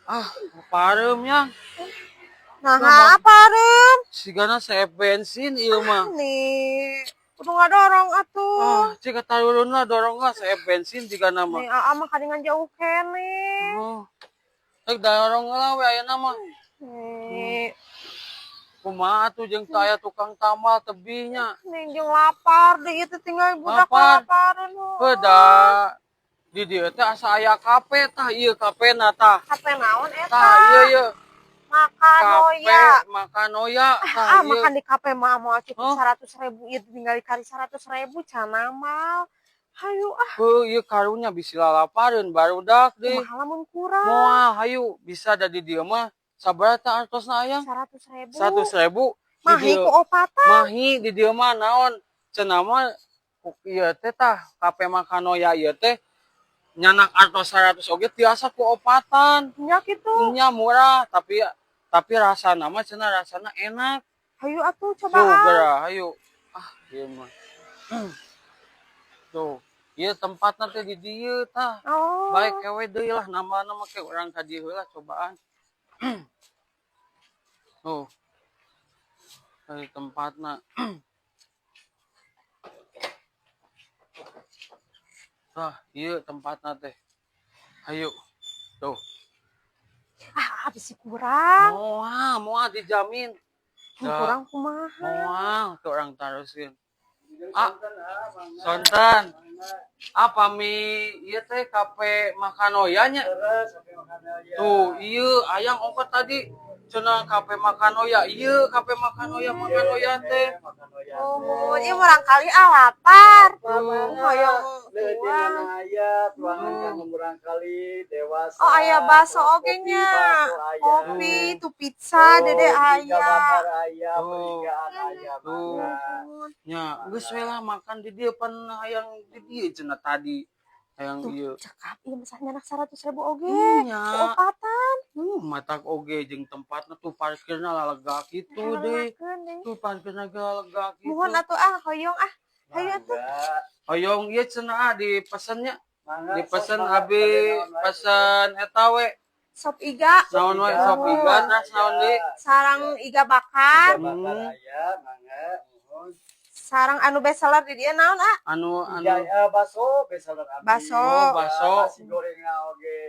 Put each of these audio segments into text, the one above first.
Ah, paremnya. Nah, apa Rem? Sigana saya bensin ieu mah. Nih, kudu ngadorong atuh. Cik katarulunna dorong saya bensin digana mah. Nih, ama kadingan jauh kene. Oh, cek dorong lah we ayeuna mah. Nih, Kumaha atuh jeung teu aya tukang tambal tebihnya. nih jeung lapar deh itu tinggal budak Lapar. kelaparan. Heuda. Di dieu teh asa aya kafe tah ieu kafena tah. Kape naon Tah eta? ieu Makanoya. Makanoya tah ieu. Makan di kafe mah mau cukup 100.000 ieu tinggal dikali 100.000 cenah mal. Hayu Ieu karunya bisi lalapareun barudak deui. kumaha lamun kurang? Moal hayu bisa da di dieu mah sabaraha tah artosna aya? 100.000. 100.000 di Mahi dieu. ku opatan. Mahi di dieu mah naon? Cenah mah ieu teh tah kafe Makanoya ieu teh nyanak artos 100 oge tiasa ku opatan. Nya kitu. Nya murah tapi rasana mah cenah rasana enak. Hayu atuh Tuh cobaan. geura hayu. Ieu mah. Tuh, ieu tempatna teh di dieu tah. Oh. Baik kewe deui lah nama-nama ke urang ka dieu heula cobaan. Tuh. Dari tempatna. Tah, ieu tempatna teh. Hayu. Tuh. Habis kurang. Moal dijamin. Kurang kumaha? Moal ke urang taruskeun. Sonten. Pami ieu teh kafe Makanoya nya. Tuh, ieu ayang ongkot tadi cenah kafe Makanoya. Ieu kafe Makanoya teh. Oh, ieu barangkali lapar. Hoyong tuang. Oh, aya baso oge nya. Kopi, tu pizza, dede aya. Nya, geus we lah makan di dieu pan hayang di dieu cenah tadi. Hayang ieu. Cekap ieu misalnya anak 100.000 oge. Nya. Opatan. Matak oge jeung tempatna tuh parkirna lega kitu deh. Tuh parkirna lega kitu. Mohon atuh hoyong hayu atuh. Hoyong ieu cenah dipesennya. Dipesen abi pesen eta we. Sop iga. Naon we sop iga terus naon deui? Sarang iga bakar. Sarang anu bestseller di dia naon Anu baso bestseller abi. Baso. Baso. Nasi goreng oge.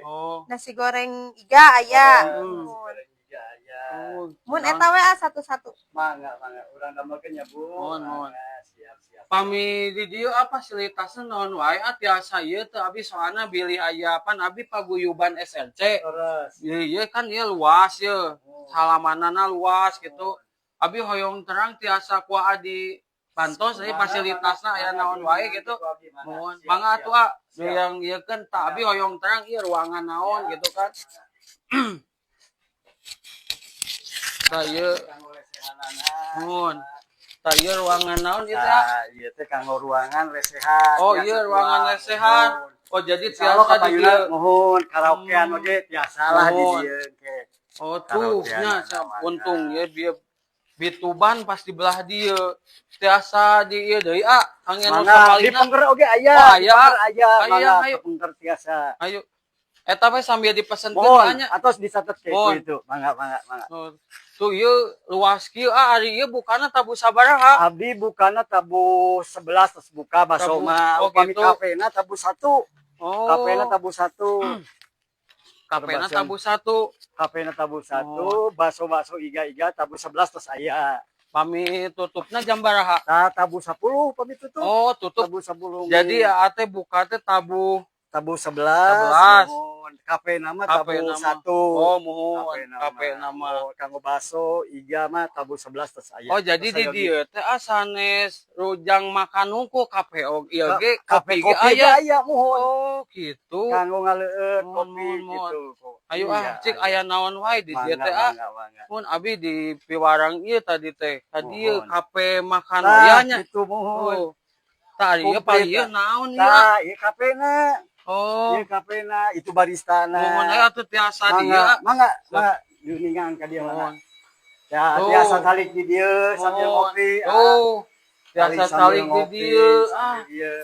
Nasi goreng iga aya. Mun eta we satu-satu. Mangga urang damelkeun nya Bu. Mohon. Siap. Pami di dieu fasilitasna naon wae tiasa ieu teh abi soalna bilih aya pan abi paguyuban SLC. Ieu kan ieu luas ieu. Halamanana luas gitu. Abi hoyong terang tiasa kuaha di pantos fasilitasna aya naon wae gitu. Mohon mangga atuh yang ieu kan tah abi hoyong terang ieu ruangan naon gitu kan. Tah ieu mohon. Tah ieu ruangan naon ieu teh? Ieu teh kanggo ruangan lesehan. Oh ieu ruangan lesehan. Oh jadi tiasa tiasa di dieu. Mohon karaokean oge tiasa lah di dieu ke. Oh tuh nya untung ya bieu Bituban pas di belah dieu. Tiasa di ieu deui angin Mangga di Pengker oge aya. Oh aya. Mangga Pengker tiasa. Ayo. Eta we sambil dipesenkeun Mohon nya. atos dicatet ke itu. Mangga. Tuh ieu luas kieu ari ieu bukana tabu sabaraha? Abdi bukana tabu 11 terus buka baso mah. Upami kafena tabu 1. Kafena tabu 1. Kafena tabu 1. Kafena tabu 1, baso-baso iga-iga tabu 11 terus aya. Pami tutupna jam baraha? Tabu 10 pami tutup. Oh, tutup. Tabu 10. Jadi ate buka teh tabu 11. Kafe nama tabu 1. Oh, mohon. Kafe nama. Kanggo baso, iga mah tabu 11 terus aya. Oh, jadi di dieu teh sanes rujang makan hungkul kafe ieu ge kopi aya mohon. Oh, gitu. Kanggo ngaleueut kopi gitu. Ayo cik aya naon wae di dieu teh mun abi di piwarang ieu tadi teh. Tadi ieu kafe Makanoya nya. Itu mohon. Tah ieu paling ieu naon ieu? Tah ieu kafena. Oh, ieu kafena itu baristana. Mohon aya teh tiasa dieu. Mangga diuningan ka dieu mah. Ya, tiasa talik di dieu sambil ngopi. Tiasa talik di dieu.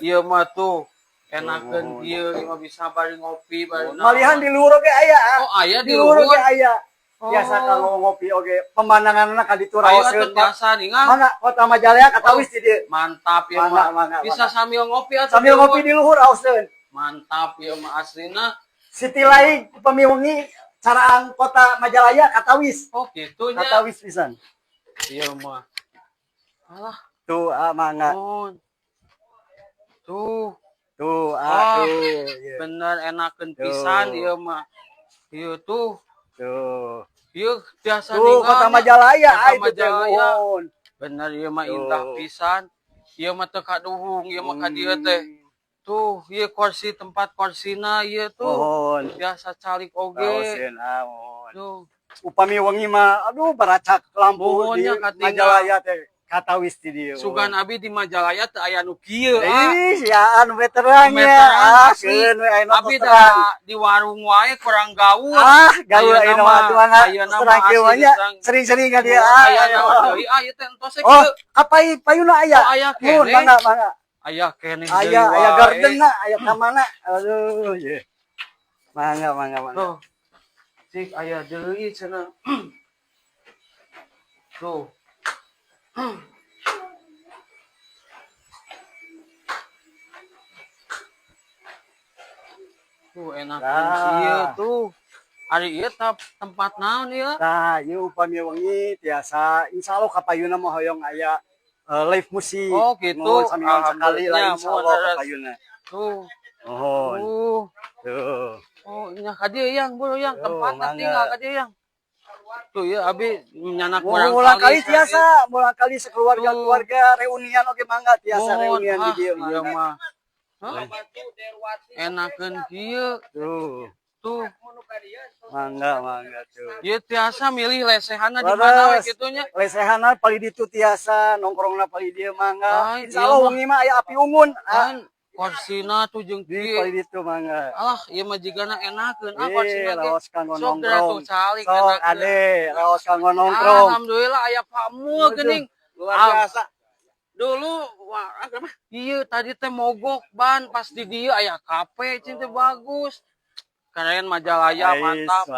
Ieu mah tuh enakeun kieu ieu mah bisa bari ngopi bari Malihan di luhur oge aya. Oh aya di luhur luhur. oge aya. Oh. Biasa kalau ngopi oge pemandanganna ka ditu Ayo raoseun. atuh tiasa ningal. Mangga kota Majalaya katawis di dieu. Mantap ya mah. Bisa sambil ngopi atuh. Sambil ngopi di luhur raoseun. Mantap ya mah aslina. Siti Laing Pamiwengi caraan kota Majalaya katawis. Oh gitu nya. Katawis pisan. Ieu mah. Alah. Tuh mangga. Oh. Tuh. Tuh Wah, iya. bener enakeun pisan ieu mah. Ieu tuh. Tuh. Ieu tiasa Tuh kota Majalaya Kota Majalaya. Mohon. Bener ieu mah indah pisan. Ieu mah teu kaduhung, ieu mah ka dieu teh. Tuh, ieu kursi tempat kursina ieu tuh. Mohon. Biasa calik oge. Raoseun mohon. Tuh. Upami wengi mah aduh baracak lampu di Majalaya teh katawis di dieu. Sugan abi di Majalaya teu aya nu kieu. Ih, siaan veterannya. Keun we aya abi di warung wae kurang gaul. Gaul aya mah terang kieu nya sering-sering ka dia. Aya naon deui? Ieu teh entos kieu. Oh, kapai payuna aya. Aya Mun keneh. mangga. Aya keneh deui. Aya gardenna, aya kamana. Aduh, ye. Mangga. Tuh. Cik aya deui cenah. Tuh. Tuh enakeun ieu tuh. Ari ieu tempat naon ieu? Tah, ieu upami wengi tiasa insyaallah kapayuna mah hoyong aya live musik. Oh gitu. Samingguan sekali lah insyaallah kapayuna. Tuh. Mohon. Tuh. Oh, nya ka dieu yang buru yang tempatna tinggal ka dieu yang. Tuh ya abi nyanak Mulang kali tiasa, mulang kali sekeluarga reunian oge mangga tiasa reunian di dieu mah. Enakeun kieu. Tuh. Mangga tuh. Ieu tiasa milih lesehanna di mana we kitu nya. Lesehanna paling ditu tiasa nongkrongna paling dieu mangga. Insyaallah wengi mah aya api unggun. Korsina tuh jeung kieu. Paling ditu mangga. Alah, ieu mah jigana enakeun korsina ge. Raos kanggo Sok nongkrong. calik Sok ade, raos kanggo nongkrong. Alhamdulillah aya pamual geuning. Luar biasa. Dulu ieu tadi teh mogok ban pas di dieu aya kafe cing teh bagus. Keren Majalaya mantap.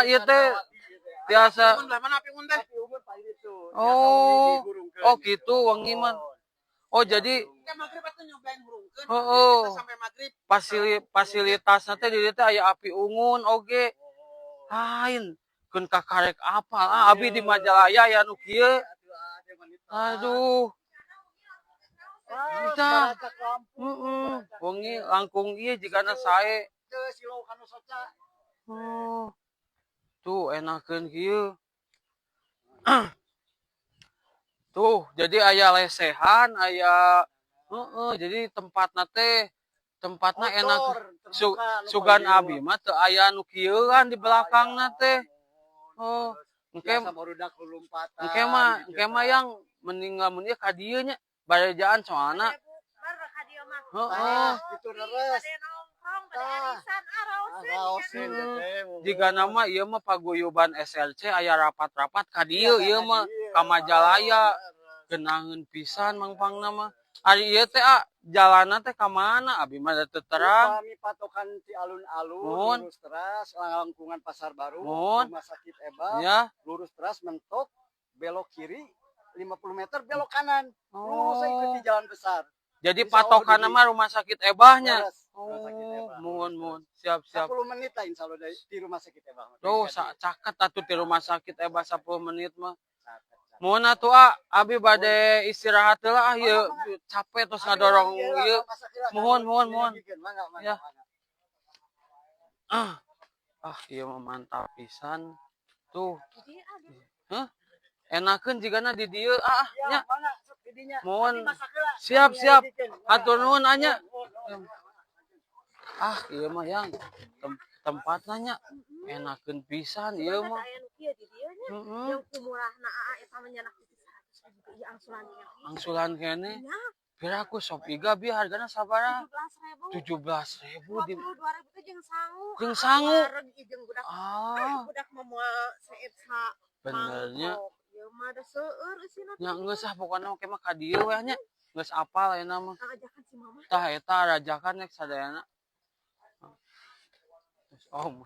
Ieu teh biasa. Oh gitu wangi mah. Oh jadi fasilitasnya teh di dieu teh aya api unggun oge. Lain keun kakarek apa abi di Majalaya aya nu kieu. Aduh. Kita. Wengi langkung ieu jigana sae. Oh. Tuh enakeun kieu. Tuh, jadi aya lesehan, aya jadi tempatna enak. Sugan abi mah teu aya nu kieu kan di belakangna teh. Oh, engke mah yang meninggal mun ieu ka dieu nya barejaan soalna. Heeh. Itu leres. Jika nama ieu mah paguyuban SLC aya rapat-rapat ka dieu ieu mah ka Majalaya genangeun pisan mangpangna mah. Ari ieu teh jalanna teh ka mana abi mah teu terang. Kami patokan ti alun-alun lurus teras langkungan Pasar Baru Rumah Sakit Eba. Ya. Lurus teras mentok belok kiri 50 meter belok kanan. Lurus ikuti jalan besar. Jadi patokan mah Rumah Sakit Ebahnya. Mohon. Siap. 10 menit lah insyaallah dari di Rumah Sakit Ebah. Tuh caket atuh di Rumah Sakit Ebah 10 menit mah. Mohon atuh abi bade istirahat heula ieu capek terus ngadorong ieu. Mohon. Ya. Ieu mah mantap pisan. Tuh. Hah? Enakeun jigana di dieu nya. Mohon. Siap. Atur nuhun anya. Ieu mah yang tempatna nya enakeun pisan ieu mah. Yang kumurahna eta menyenak di 100.000 angsulan kene. Pira aku Sopiga bi hargana sabaraha? 17.000 di 22.000 teh jeung sangu. Jeung sangu. Jeung budak. Budak momoal seetsa. Benernya. Ieu mah da seueur eusina. Nya geus pokona oke mah ka dieu we nya. geus apal ayeuna mah. Ajakan si mama. Tah eta rajakan nek sadayana. Om.